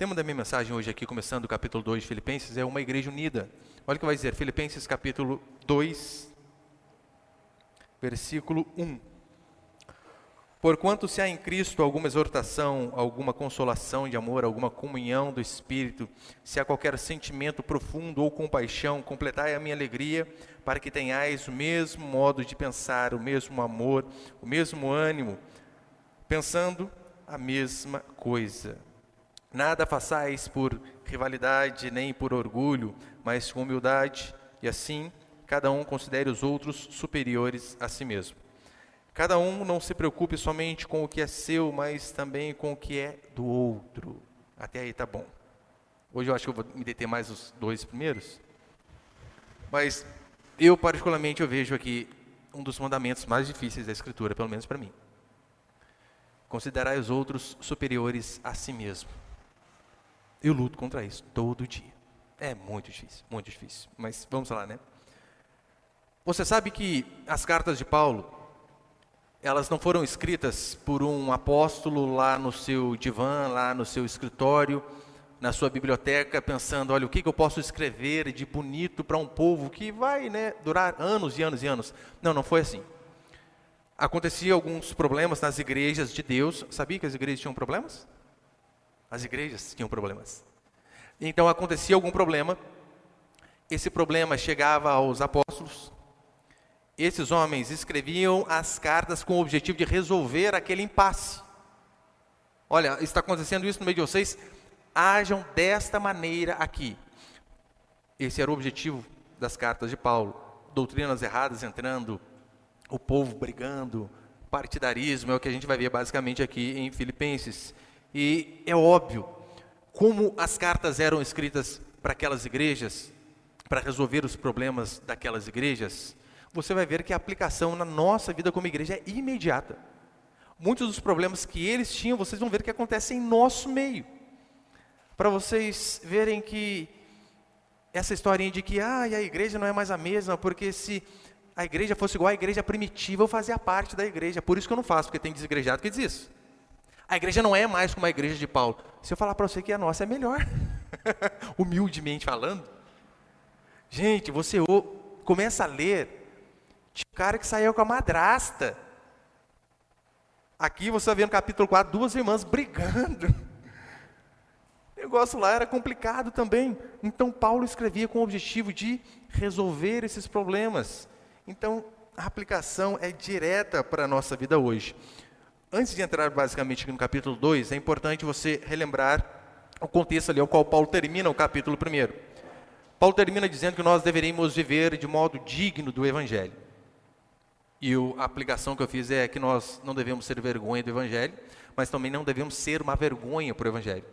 tema da minha mensagem hoje aqui, começando o capítulo 2 de Filipenses, é uma igreja unida. Olha o que vai dizer, Filipenses capítulo 2, versículo 1. Porquanto se há em Cristo alguma exortação, alguma consolação de amor, alguma comunhão do Espírito, se há qualquer sentimento profundo ou compaixão, completai a minha alegria, para que tenhais o mesmo modo de pensar, o mesmo amor, o mesmo ânimo, pensando a mesma coisa. Nada façais por rivalidade, nem por orgulho, mas com humildade, e assim cada um considere os outros superiores a si mesmo. Cada um não se preocupe somente com o que é seu, mas também com o que é do outro. Até aí tá bom. Hoje eu acho que eu vou me deter mais os dois primeiros. Mas eu particularmente vejo aqui um dos mandamentos mais difíceis da Escritura, pelo menos para mim. Considerar os outros superiores a si mesmo. Eu luto contra isso todo dia. É muito difícil. Mas vamos lá, né? Você sabe que as cartas de Paulo, elas não foram escritas por um apóstolo lá no seu divã, lá no seu escritório, na sua biblioteca, pensando, olha, o que eu posso escrever de bonito para um povo que vai, durar anos e anos e anos. Não foi assim. Acontecia alguns problemas nas igrejas de Deus. Sabia que as igrejas tinham problemas? As igrejas tinham problemas. Então acontecia algum problema, esse problema chegava aos apóstolos. Esses homens escreviam as cartas com o objetivo de resolver aquele impasse. Olha, está acontecendo isso no meio de vocês, ajam desta maneira aqui. Esse era o objetivo das cartas de Paulo. Doutrinas erradas entrando, o povo brigando, partidarismo, é o que a gente vai ver basicamente aqui em Filipenses. E é óbvio, como as cartas eram escritas para aquelas igrejas, para resolver os problemas daquelas igrejas, você vai ver que a aplicação na nossa vida como igreja é imediata. Muitos dos problemas que eles tinham, vocês vão ver que acontecem em nosso meio. Para vocês verem que essa historinha de que a igreja não é mais a mesma, porque se a igreja fosse igual à igreja primitiva, eu fazia parte da igreja. Por isso que eu não faço, porque tem desigrejado que diz isso. A igreja não é mais como a igreja de Paulo. Se eu falar para você que a nossa é melhor, humildemente falando, gente, você começa a ler. Tinha um cara que saiu com a madrasta. Aqui você vai ver no capítulo 4, duas irmãs brigando. O negócio lá era complicado também. Então Paulo escrevia com o objetivo de resolver esses problemas. Então a aplicação é direta para a nossa vida hoje. Antes de entrar basicamente aqui no capítulo 2, é importante você relembrar o contexto ali ao qual Paulo termina o capítulo 1. Paulo termina dizendo que nós deveríamos viver de modo digno do Evangelho. E a aplicação que eu fiz é que nós não devemos ser vergonha do Evangelho, mas também não devemos ser uma vergonha para o Evangelho.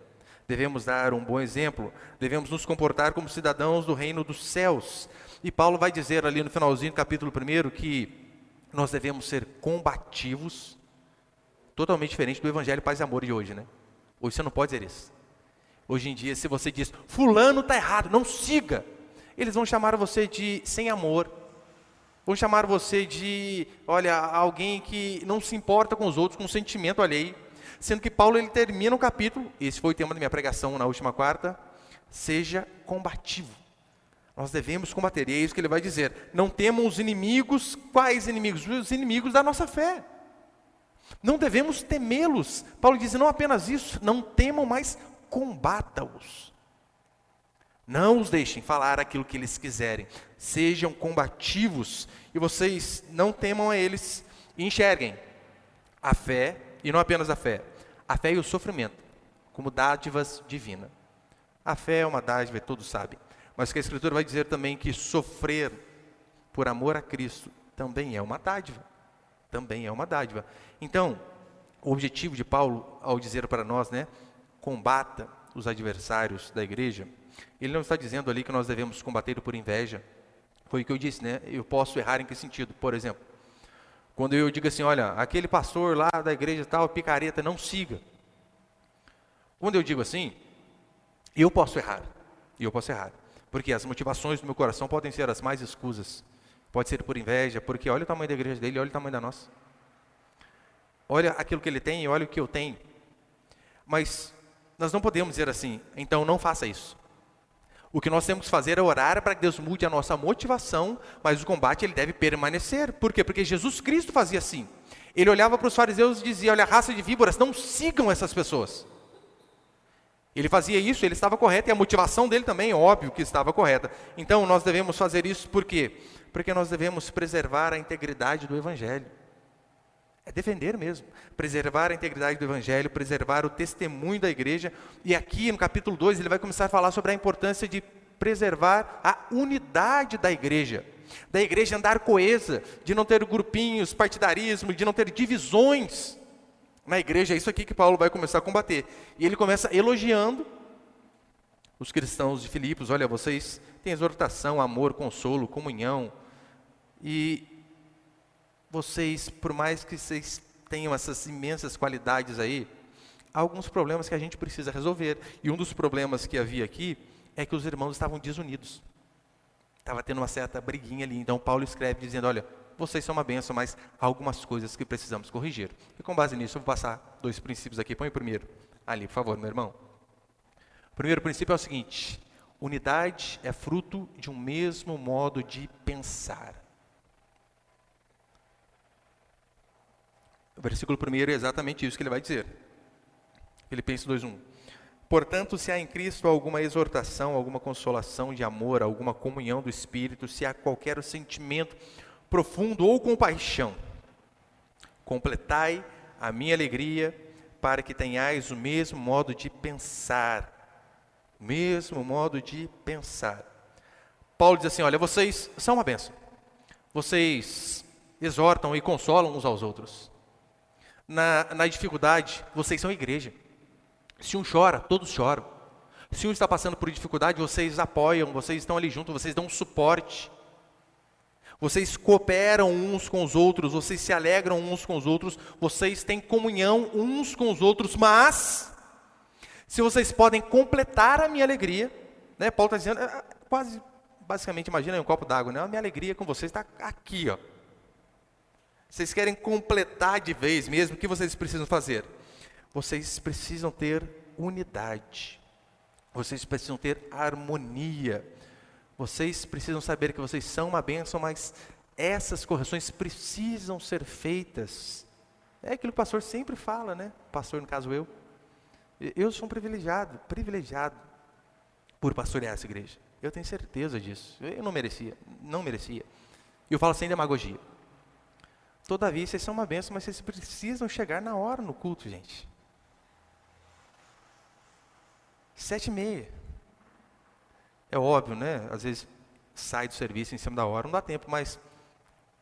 Devemos dar um bom exemplo, devemos nos comportar como cidadãos do reino dos céus. E Paulo vai dizer ali no finalzinho do capítulo 1 que nós devemos ser combativos, totalmente diferente do Evangelho Paz e Amor de hoje, né? Hoje você não pode dizer isso. Hoje em dia, se você diz, fulano está errado, não siga, eles vão chamar você de sem amor. Vão chamar você de, alguém que não se importa com os outros, com o sentimento alheio. Sendo que Paulo, ele termina o capítulo, esse foi o tema da minha pregação na última quarta, seja combativo. Nós devemos combater, e é isso que ele vai dizer. Não temos inimigos, quais inimigos? Os inimigos da nossa fé. Não devemos temê-los. Paulo diz, não apenas isso, não temam, mas combata-os. Não os deixem falar aquilo que eles quiserem. Sejam combativos e vocês não temam a eles e enxerguem a fé, e não apenas a fé e o sofrimento, como dádivas divinas. A fé é uma dádiva, todos sabem. Mas que a Escritura vai dizer também que sofrer por amor a Cristo também é uma dádiva. Também é uma dádiva. Então, o objetivo de Paulo, ao dizer para nós, combata os adversários da igreja, ele não está dizendo ali que nós devemos combater por inveja. Foi o que eu disse, Eu posso errar em que sentido? Por exemplo, quando eu digo assim, olha, aquele pastor lá da igreja tal, picareta, não siga. Quando eu digo assim, eu posso errar. Porque as motivações do meu coração podem ser as mais escusas. Pode ser por inveja, porque olha o tamanho da igreja dele, olha o tamanho da nossa. Olha aquilo que ele tem e olha o que eu tenho. Mas Nós não podemos dizer assim, então não faça isso. O que nós temos que fazer é orar para que Deus mude a nossa motivação, mas o combate ele deve permanecer. Por quê? Porque Jesus Cristo fazia assim. Ele olhava para os fariseus e dizia, olha, raça de víboras, não sigam essas pessoas. Ele fazia isso, ele estava correto, e a motivação dele também, óbvio que estava correta. Então, nós devemos fazer isso por quê? Porque nós devemos preservar a integridade do Evangelho. É defender mesmo. Preservar a integridade do Evangelho, preservar o testemunho da igreja. E aqui, no capítulo 2, ele vai começar a falar sobre a importância de preservar a unidade da igreja. Da igreja andar coesa, de não ter grupinhos, partidarismo, de não ter divisões. Na igreja é isso aqui que Paulo vai começar a combater. E ele começa elogiando os cristãos de Filipos. Olha, vocês têm exortação, amor, consolo, comunhão. E vocês, por mais que vocês tenham essas imensas qualidades aí, há alguns problemas que a gente precisa resolver. E um dos problemas que havia aqui é que os irmãos estavam desunidos. Estava tendo uma certa briguinha ali. Então Paulo escreve dizendo, olha, vocês são uma bênção, mas há algumas coisas que precisamos corrigir. E com base nisso, eu vou passar 2 princípios aqui. Põe o primeiro ali, por favor, meu irmão. O primeiro princípio é o seguinte: unidade é fruto de um mesmo modo de pensar. O versículo 1 é exatamente isso que ele vai dizer. Filipenses 2:1. Portanto, se há em Cristo alguma exortação, alguma consolação de amor, alguma comunhão do Espírito, se há qualquer sentimento profundo ou compaixão, completai a minha alegria, para que tenhais o mesmo modo de pensar. O mesmo modo de pensar. Paulo diz assim, olha, vocês são uma bênção. Vocês exortam e consolam uns aos outros. Na dificuldade, vocês são igreja. Se um chora, todos choram. Se um está passando por dificuldade, vocês apoiam, vocês estão ali juntos, vocês dão suporte. Vocês cooperam uns com os outros, vocês se alegram uns com os outros, vocês têm comunhão uns com os outros, mas se vocês podem completar a minha alegria, né? Paulo está dizendo, quase, basicamente, imagina aí um copo d'água, né? A minha alegria com vocês está aqui, ó. Vocês querem completar de vez mesmo, o que vocês precisam fazer? Vocês precisam ter unidade, vocês precisam ter harmonia. Vocês precisam saber que vocês são uma bênção, mas essas correções precisam ser feitas. É aquilo que o pastor sempre fala, né? Pastor, no caso eu. Eu sou um privilegiado por pastorear essa igreja. Eu tenho certeza disso. Eu não merecia. E eu falo sem demagogia. Todavia, vocês são uma bênção, mas vocês precisam chegar na hora no culto, gente. 7h30. É óbvio, né? Às vezes sai do serviço em cima da hora, não dá tempo, mas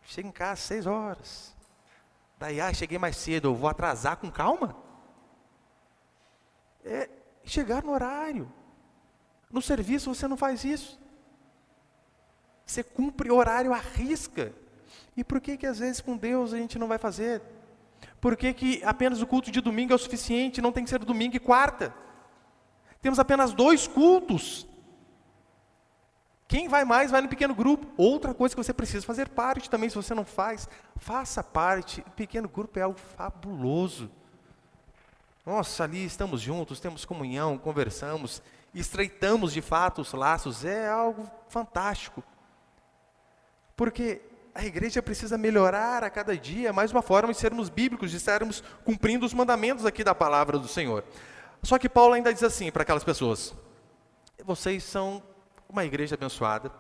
chega em casa às 6 horas. Daí, cheguei mais cedo, eu vou atrasar com calma? É chegar no horário. No serviço você não faz isso. Você cumpre horário à risca. E por que às vezes com Deus a gente não vai fazer? Por que apenas o culto de domingo é o suficiente, não tem que ser domingo e quarta? Temos apenas 2 cultos. Quem vai mais, vai no pequeno grupo. Outra coisa que você precisa fazer parte também, se você não faz, faça parte. O pequeno grupo é algo fabuloso. Nossa, ali estamos juntos, temos comunhão, conversamos, estreitamos de fato os laços. É algo fantástico. Porque a igreja precisa melhorar a cada dia, mais uma forma de sermos bíblicos, de estarmos cumprindo os mandamentos aqui da palavra do Senhor. Só que Paulo ainda diz assim para aquelas pessoas: vocês são uma igreja abençoada,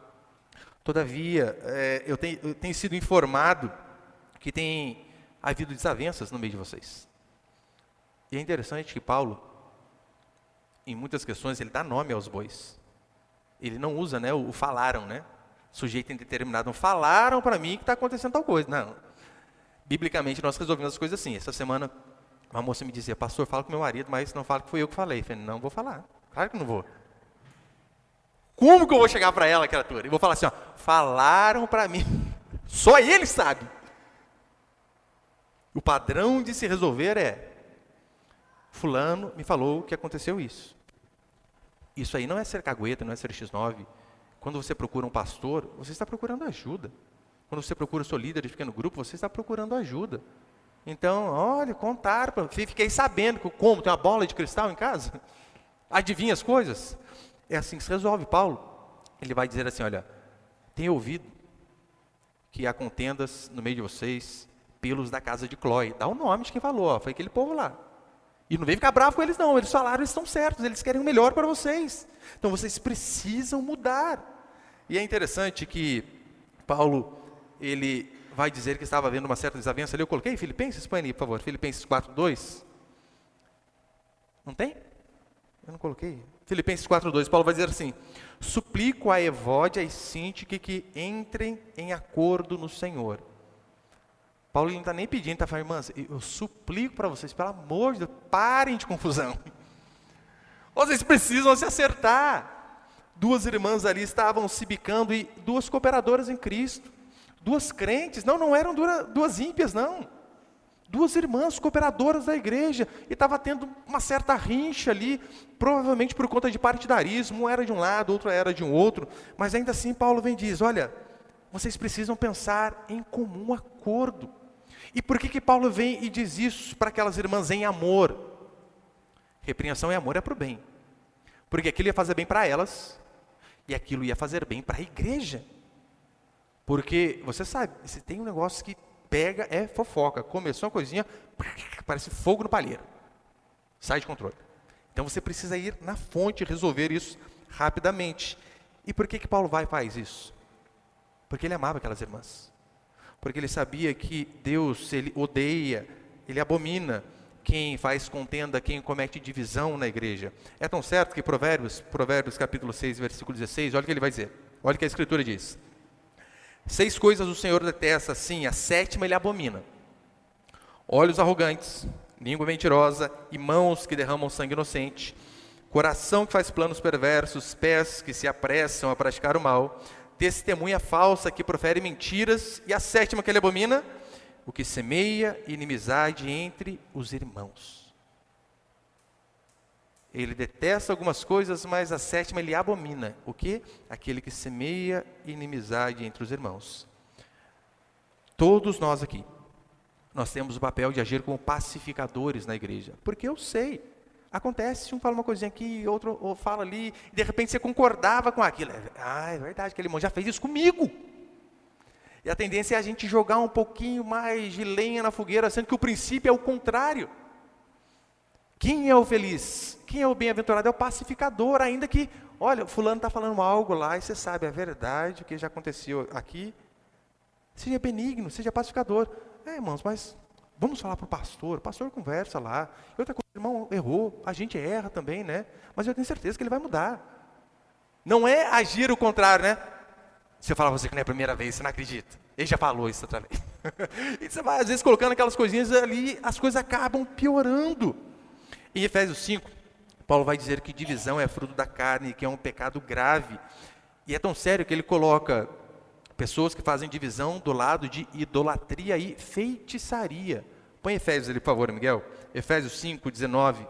todavia, eu tenho sido informado que tem havido desavenças no meio de vocês. E é interessante que Paulo, em muitas questões, ele dá nome aos bois. Ele não usa, né, o falaram, né? Sujeito indeterminado, falaram para mim que está acontecendo tal coisa. Não. Biblicamente, nós resolvemos as coisas assim. Essa semana, uma moça me dizia, pastor, fala com meu marido, mas não fala que fui eu que falei. Eu falei, não vou falar, claro que não vou. Como que eu vou chegar para ela, criatura? E vou falar assim, falaram para mim. Só ele sabe. O padrão de se resolver é, fulano me falou que aconteceu isso. Isso aí não é ser cagueta, não é ser X9. Quando você procura um pastor, você está procurando ajuda. Quando você procura o seu líder de pequeno grupo, você está procurando ajuda. Então, olha, contaram, fiquei sabendo como, tem uma bola de cristal em casa? Adivinha as coisas? É assim que se resolve. Paulo, ele vai dizer assim, olha, tenho ouvido que há contendas no meio de vocês, pelos da casa de Clói. Dá o nome de quem falou, ó, foi aquele povo lá. E não vem ficar bravo com eles não, eles falaram, eles estão certos, eles querem o melhor para vocês. Então vocês precisam mudar. E é interessante que Paulo, ele vai dizer que estava havendo uma certa desavença ali. Eu coloquei Filipenses, põe ali, por favor, Filipenses 4:2. Não tem? Eu não coloquei. Filipenses 4:2, Paulo vai dizer assim, suplico a Evódia e Síntique que entrem em acordo no Senhor. Paulo não está nem pedindo, está falando, irmãs, eu suplico para vocês, pelo amor de Deus, parem de confusão. Vocês precisam se acertar. Duas irmãs ali estavam se bicando, e duas cooperadoras em Cristo. Duas crentes, não eram duas ímpias, não. Duas irmãs cooperadoras da igreja, e estava tendo uma certa rincha ali, provavelmente por conta de partidarismo, um era de um lado, outro era de um outro, mas ainda assim Paulo vem e diz, olha, vocês precisam pensar em comum acordo. E por que Paulo vem e diz isso para aquelas irmãs em amor? Repreensão e amor é para o bem, porque aquilo ia fazer bem para elas, e aquilo ia fazer bem para a igreja, porque você sabe, se tem um negócio que pega, é fofoca, começou uma coisinha, parece fogo no palheiro, sai de controle. Então você precisa ir na fonte e resolver isso rapidamente. E por que Paulo vai e faz isso? Porque ele amava aquelas irmãs, porque ele sabia que Deus, ele odeia, ele abomina quem faz contenda, quem comete divisão na igreja. É tão certo que Provérbios capítulo 6, versículo 16, olha o que ele vai dizer, olha o que a Escritura diz. 6 coisas o Senhor detesta, sim, a 7ª ele abomina. Olhos arrogantes, língua mentirosa e mãos que derramam sangue inocente, coração que faz planos perversos, pés que se apressam a praticar o mal, testemunha falsa que profere mentiras, e a 7ª que ele abomina, o que semeia inimizade entre os irmãos. Ele detesta algumas coisas, mas a 7ª ele abomina. O quê? Aquele que semeia inimizade entre os irmãos. Todos nós aqui, nós temos o papel de agir como pacificadores na igreja. Porque eu sei, acontece, um fala uma coisinha aqui, outro fala ali, e de repente você concordava com aquilo. É verdade, aquele irmão já fez isso comigo. E a tendência é a gente jogar um pouquinho mais de lenha na fogueira, sendo que o princípio é o contrário. Quem é o feliz? Quem é o bem-aventurado? É o pacificador, ainda que, olha, fulano está falando algo lá, e você sabe, é verdade, o que já aconteceu aqui. Seja benigno, seja pacificador. Irmãos, mas vamos falar para o pastor conversa lá. E outra coisa, o irmão errou, a gente erra também, né? Mas eu tenho certeza que ele vai mudar. Não é agir o contrário, né? Se eu falar para você que não é a primeira vez, você não acredita. Ele já falou isso outra vez. E você vai, às vezes, colocando aquelas coisinhas ali, as coisas acabam piorando. Em Efésios 5, Paulo vai dizer que divisão é fruto da carne, que é um pecado grave. E é tão sério que ele coloca pessoas que fazem divisão do lado de idolatria e feitiçaria. Põe Efésios ali, por favor, Miguel. Efésios 5, 19,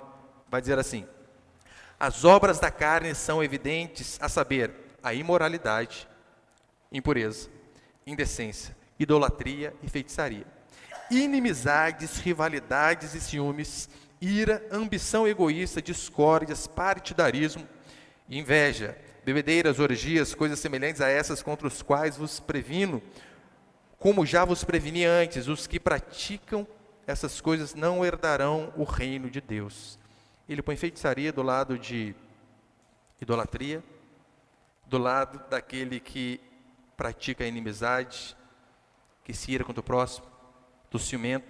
vai dizer assim: as obras da carne são evidentes, a saber, a imoralidade, impureza, indecência, idolatria e feitiçaria. Inimizades, rivalidades e ciúmes, ira, ambição egoísta, discórdias, partidarismo, inveja, bebedeiras, orgias, coisas semelhantes a essas contra os quais vos previno, como já vos preveni antes, os que praticam essas coisas não herdarão o reino de Deus. Ele põe feitiçaria do lado de idolatria, do lado daquele que pratica a inimizade, que se ira contra o próximo, do ciumento.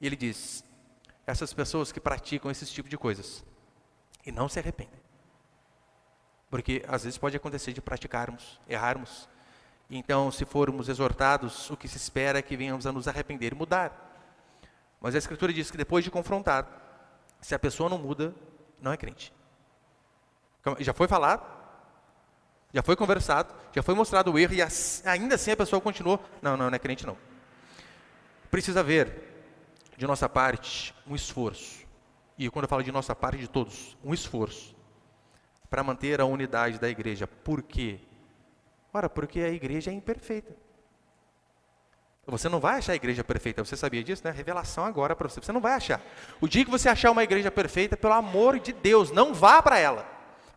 E ele diz, essas pessoas que praticam esse tipo de coisas e não se arrependem, porque às vezes pode acontecer de praticarmos, errarmos, então se formos exortados, o que se espera é que venhamos a nos arrepender e mudar. Mas a Escritura diz que depois de confrontado, se a pessoa não muda, não é crente. Já foi falado, já foi conversado, já foi mostrado o erro, e ainda assim a pessoa continuou, não é crente não. Precisa haver de nossa parte um esforço, e quando eu falo de nossa parte, de todos, um esforço para manter a unidade da igreja. Por quê? Ora, porque a igreja é imperfeita. Você não vai achar a igreja perfeita, você sabia disso, né? Revelação agora para você, você não vai achar. O dia que você achar uma igreja perfeita, pelo amor de Deus, não vá para ela.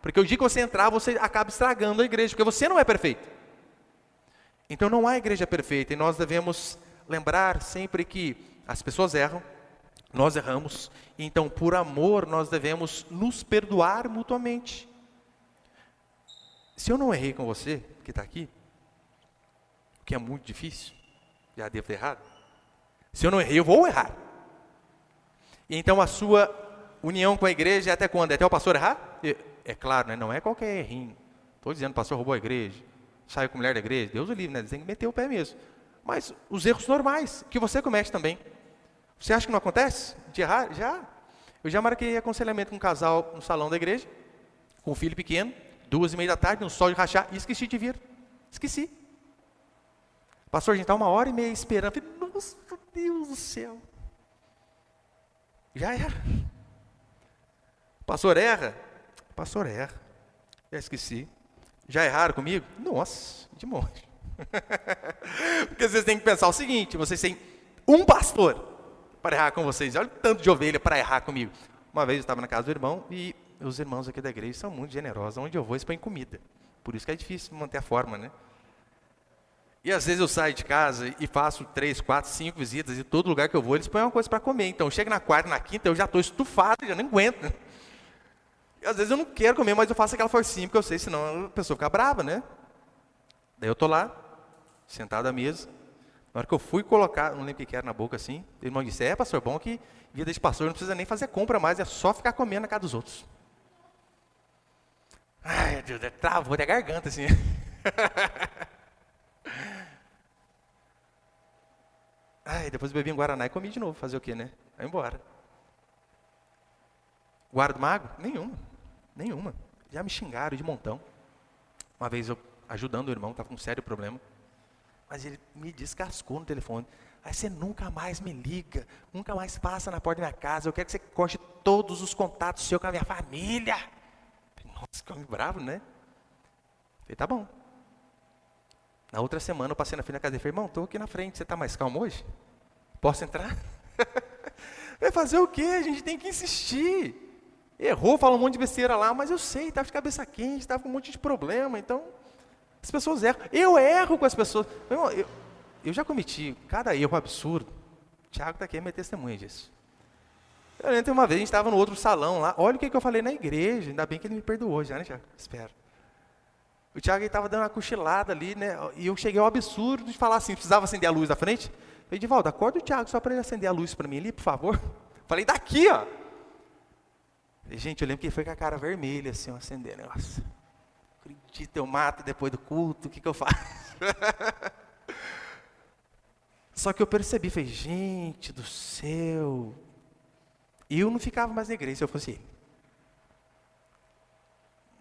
Porque o dia que você entrar, você acaba estragando a igreja, porque você não é perfeito. Então não há igreja perfeita, e nós devemos lembrar sempre que as pessoas erram, nós erramos, então por amor nós devemos nos perdoar mutuamente. Se eu não errei com você, que está aqui, o que é muito difícil, já devo ter errado. Se eu não errei, eu vou errar. E então a sua união com a igreja é até quando? É até o pastor errar? É claro, né? Não é qualquer errinho. Estou dizendo, o pastor roubou a igreja, saiu com mulher da igreja, Deus o livre, né? Eles têm que meter o pé mesmo. Mas os erros normais, que você comete também. Você acha que não acontece? De errar? Já. Eu já marquei aconselhamento com um casal no salão da igreja, com um filho pequeno, 2h30 da tarde, no sol de rachar, e esqueci de vir. Esqueci. Pastor, a gente está 1h30 esperando. Falei, nossa, Deus do céu. Já era. Pastor erra? Pastor erra. Já esqueci. Já erraram comigo? Nossa, de monte. Porque vocês têm que pensar o seguinte, vocês têm um pastor para errar com vocês. Olha o tanto de ovelha para errar comigo. Uma vez eu estava na casa do irmão e os irmãos aqui da igreja são muito generosos. Onde eu vou, eles põem comida. Por isso que é difícil manter a forma, né? E às vezes eu saio de casa e faço 3, 4, 5 visitas e todo lugar que eu vou eles põem uma coisa para comer. Então chega na quarta, na quinta, eu já estou estufado, já nem aguento. E às vezes eu não quero comer, mas eu faço aquela forcinha, porque eu sei, senão a pessoa fica brava, né? Daí eu estou lá, sentado à mesa. Na hora que eu fui colocar, não lembro o que era na boca assim, o irmão disse, pastor, bom que vida de pastor não precisa nem fazer compra mais, é só ficar comendo na casa dos outros. Ai, Deus, travou até a garganta assim. Ai, depois eu bebi um Guaraná e comi de novo, fazer o quê, né? Vai embora. Guarda do mago? Nenhuma. Já me xingaram de montão. Uma vez eu ajudando o irmão, estava com um sério problema. Mas ele me descascou no telefone. Aí você nunca mais me liga, nunca mais passa na porta da minha casa, eu quero que você corte todos os contatos seus com a minha família. Nossa, que homem bravo, né? Falei, tá bom. Na outra semana eu passei na frente da casa dele, falei, irmão, estou aqui na frente, você está mais calmo hoje? Posso entrar? Vai fazer o quê? A gente tem que insistir. Errou, falou um monte de besteira lá, mas eu sei, estava de cabeça quente, estava com um monte de problema, então as pessoas erram. Eu erro com as pessoas. Irmão, eu já cometi cada erro absurdo. O Thiago está aqui, é minha testemunha disso. Eu lembro uma vez, a gente estava no outro salão lá, olha o que eu falei na igreja, ainda bem que ele me perdoou já, né, Thiago? Espero. O Thiago estava dando uma cochilada ali, né? E eu cheguei ao absurdo de falar assim, precisava acender a luz da frente. Falei, Edivaldo, acorda o Thiago só para ele acender a luz para mim ali, por favor. Falei, daqui, ó. Falei, gente, eu lembro que ele foi com a cara vermelha, assim, acendendo. Nossa, acredito, eu mato depois do culto, o que eu faço? Só que eu percebi, falei, gente do céu. E eu não ficava mais na igreja se eu fosse ele.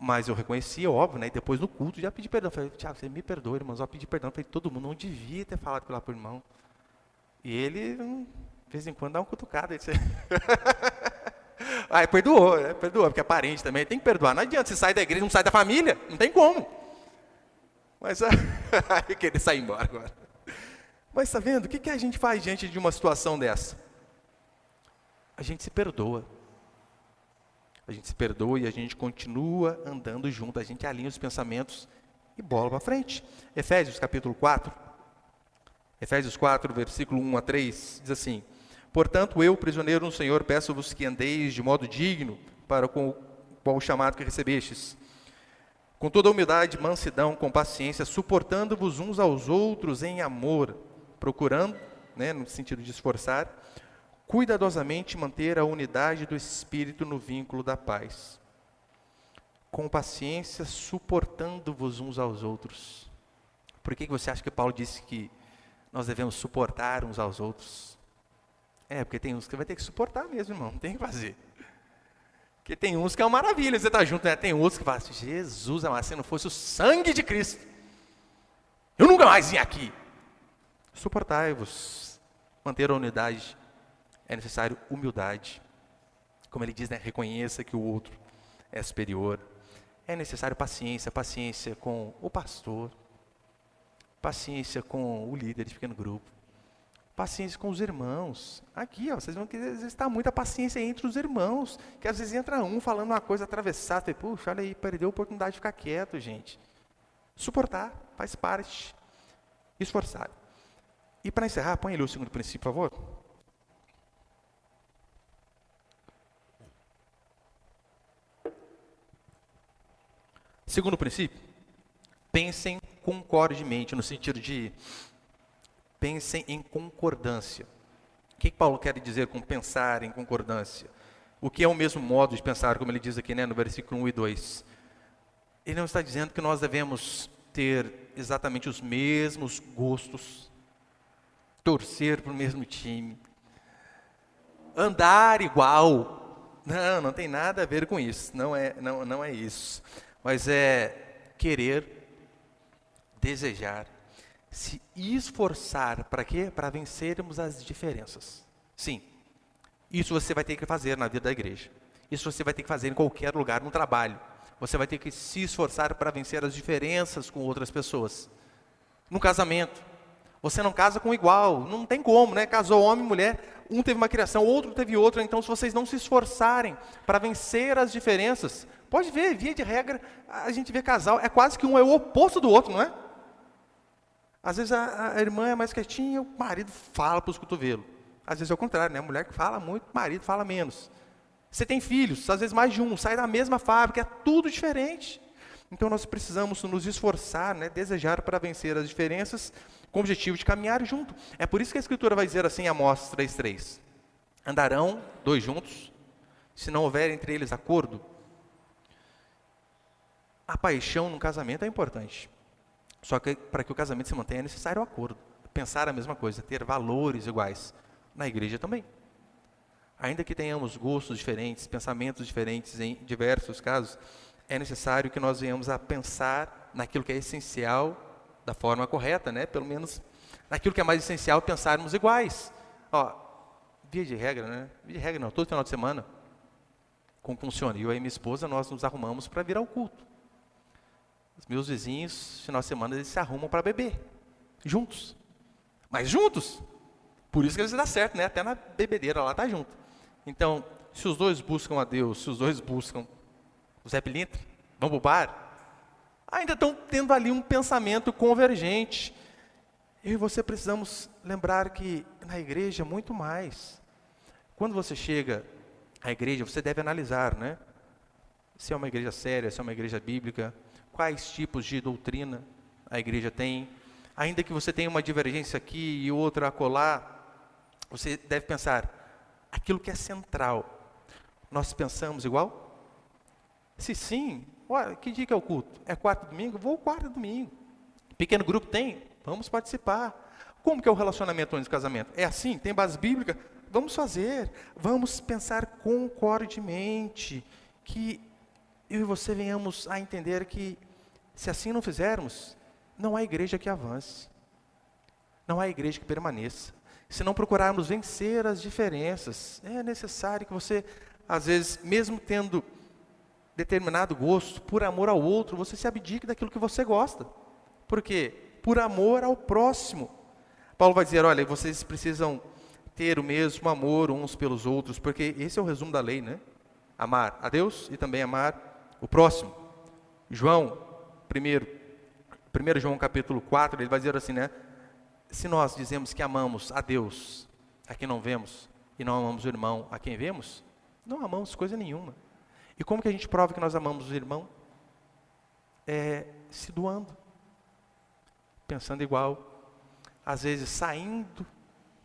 Mas eu reconhecia, óbvio, né? E depois no culto já pedi perdão. Falei, Thiago, você me perdoa, irmão. Só pedi perdão. Falei, todo mundo não devia ter falado lá pro irmão. E ele, de vez em quando, dá uma cutucada. Ele disse, aí perdoou, né? Perdoou, porque é parente também. Tem que perdoar. Não adianta, você sai da igreja, não sai da família. Não tem como. Mas aí querer sair embora agora. Mas está vendo? O que a gente faz diante de uma situação dessa? A gente se perdoa. A gente se perdoa e a gente continua andando junto. A gente alinha os pensamentos e bola para frente. Efésios capítulo 4. Efésios 4, versículo 1 a 3, diz assim: portanto, eu, prisioneiro no Senhor, peço-vos que andeis de modo digno para com o chamado que recebestes, com toda humildade, mansidão, com paciência, suportando-vos uns aos outros em amor, procurando, né, no sentido de esforçar, cuidadosamente manter a unidade do Espírito no vínculo da paz. Com paciência, suportando-vos uns aos outros. Por que você acha que Paulo disse que nós devemos suportar uns aos outros? Porque tem uns que vai ter que suportar mesmo, irmão, não tem o que fazer. Porque tem uns que é uma maravilha, você está junto, né? Tem outros que falam assim, Jesus, amado, se não fosse o sangue de Cristo, eu nunca mais vim aqui. Suportai-vos, manter a unidade. É necessário humildade. Como ele diz, né? Reconheça que o outro é superior. É necessário paciência, paciência com o pastor, paciência com o líder de pequeno grupo, Paciência com os irmãos. Aqui, ó, vocês vão querer exercitar muita paciência entre os irmãos, que às vezes entra um falando uma coisa atravessada, e, puxa, olha aí, perdeu a oportunidade de ficar quieto, gente. Suportar, faz parte. Esforçar. E para encerrar, põe ali o segundo princípio, por favor. Segundo princípio, pensem concordemente, no sentido de pensem em concordância. O que Paulo quer dizer com pensar em concordância? O que é o mesmo modo de pensar, como ele diz aqui, né, no versículo 1 e 2. Ele não está dizendo que nós devemos ter exatamente os mesmos gostos, torcer para o mesmo time, andar igual. Não tem nada a ver com isso, não é isso. Mas é querer, desejar, se esforçar para quê? Para vencermos as diferenças. Sim, isso você vai ter que fazer na vida da igreja. Isso você vai ter que fazer em qualquer lugar, no trabalho. Você vai ter que se esforçar para vencer as diferenças com outras pessoas. No casamento, você não casa com igual, não tem como, né? Casou homem e mulher, um teve uma criação, outro teve outra. Então, se vocês não se esforçarem para vencer as diferenças, pode ver, via de regra, a gente vê casal, é quase que um é o oposto do outro, não é? Às vezes a irmã é mais quietinha, o marido fala para os cotovelos. Às vezes é o contrário, né? A mulher que fala muito, o marido fala menos. Você tem filhos, às vezes mais de um, sai da mesma fábrica, é tudo diferente. Então nós precisamos nos esforçar, né? Desejar para vencer as diferenças, com o objetivo de caminhar junto. É por isso que a Escritura vai dizer assim em Amós 3:3. Andarão dois juntos, se não houver entre eles acordo. A paixão no casamento é importante. Só que para que o casamento se mantenha é necessário o acordo. Pensar a mesma coisa, ter valores iguais. Na igreja também. Ainda que tenhamos gostos diferentes, pensamentos diferentes em diversos casos, é necessário que nós venhamos a pensar naquilo que é essencial da forma correta, né? Pelo menos naquilo que é mais essencial, pensarmos iguais. Ó, via de regra, né? Via de regra não, todo final de semana, como funciona? Eu e minha esposa, nós nos arrumamos para vir ao culto. Os meus vizinhos, final de semana, eles se arrumam para beber, juntos. Mas juntos. Por isso que eles dão certo, né? Até na bebedeira lá tá junto. Então, se os dois buscam a Deus, se os dois buscam o Zé Pilintra, vão para o bar, ainda estão tendo ali um pensamento convergente. Eu e você precisamos lembrar que na igreja muito mais. Quando você chega à igreja, você deve analisar, né? Se é uma igreja séria, se é uma igreja bíblica, quais tipos de doutrina a igreja tem. Ainda que você tenha uma divergência aqui e outra acolá, você deve pensar, aquilo que é central, nós pensamos igual? Se sim, olha, que dia que é o culto? É quarto domingo? Vou quarto domingo. Pequeno grupo tem? Vamos participar. Como que é o relacionamento antes do casamento? É assim? Tem base bíblica? Vamos fazer. Vamos pensar concordemente, que eu e você venhamos a entender que, se assim não fizermos, não há igreja que avance. Não há igreja que permaneça. Se não procurarmos vencer as diferenças, é necessário que você, às vezes, mesmo tendo determinado gosto, por amor ao outro, você se abdique daquilo que você gosta. Por quê? Por amor ao próximo. Paulo vai dizer, olha, vocês precisam ter o mesmo amor uns pelos outros, porque esse é o resumo da lei, né? Amar a Deus e também amar o próximo. João, 1 João capítulo 4, ele vai dizer assim, né? Se nós dizemos que amamos a Deus, a quem não vemos, e não amamos o irmão, a quem vemos, não amamos coisa nenhuma. E como que a gente prova que nós amamos o irmão? Se doando, pensando igual, às vezes saindo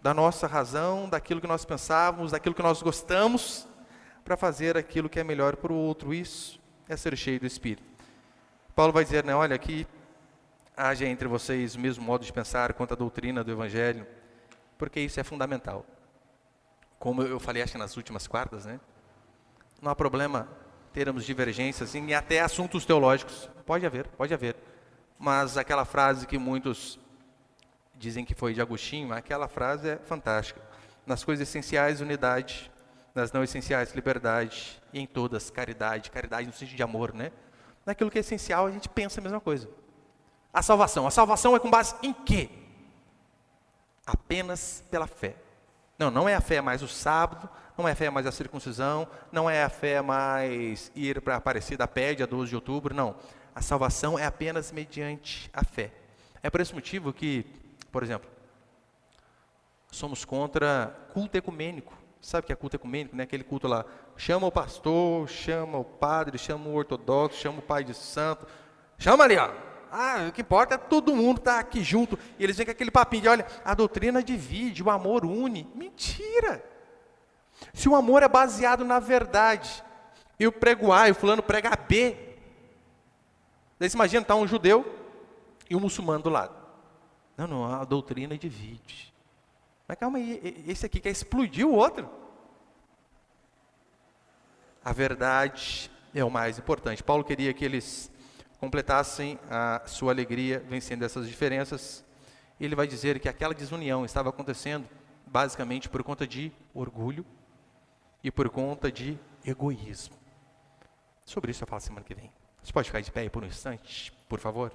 da nossa razão, daquilo que nós pensávamos, daquilo que nós gostamos, para fazer aquilo que é melhor para o outro. Isso é ser cheio do Espírito. Paulo vai dizer, né, olha, que haja entre vocês o mesmo modo de pensar quanto à doutrina do Evangelho, porque isso é fundamental. Como eu falei, acho que nas últimas quartas, né? Não há problema termos divergências em até assuntos teológicos. Pode haver. Mas aquela frase que muitos dizem que foi de Agostinho, aquela frase é fantástica. Nas coisas essenciais, unidade. Nas não essenciais, liberdade. E em todas, caridade. Caridade no sentido de amor, né? Naquilo que é essencial, a gente pensa a mesma coisa. A salvação é com base em quê? Apenas pela fé. Não é a fé mais o sábado, não é a fé mais a circuncisão, não é a fé mais ir para a Aparecida a pé, dia 12 de outubro, não. A salvação é apenas mediante a fé. É por esse motivo que, por exemplo, somos contra culto ecumênico. Sabe o que é culto ecumênico? Né? Aquele culto lá, chama o pastor, chama o padre, chama o ortodoxo, chama o pai de santo, chama ali, ó. O que importa é todo mundo estar aqui junto. E eles vêm com aquele papinho de, olha, a doutrina divide, o amor une. Mentira! Se o amor é baseado na verdade, eu prego A e o fulano prega B, daí você imagina, está um judeu e um muçulmano do lado. Não, a doutrina divide. Mas calma aí, esse aqui quer explodir o outro. A verdade é o mais importante. Paulo queria que eles completassem a sua alegria vencendo essas diferenças. Ele vai dizer que aquela desunião estava acontecendo basicamente por conta de orgulho e por conta de egoísmo. Sobre isso eu falo semana que vem. Você pode ficar de pé aí por um instante, por favor?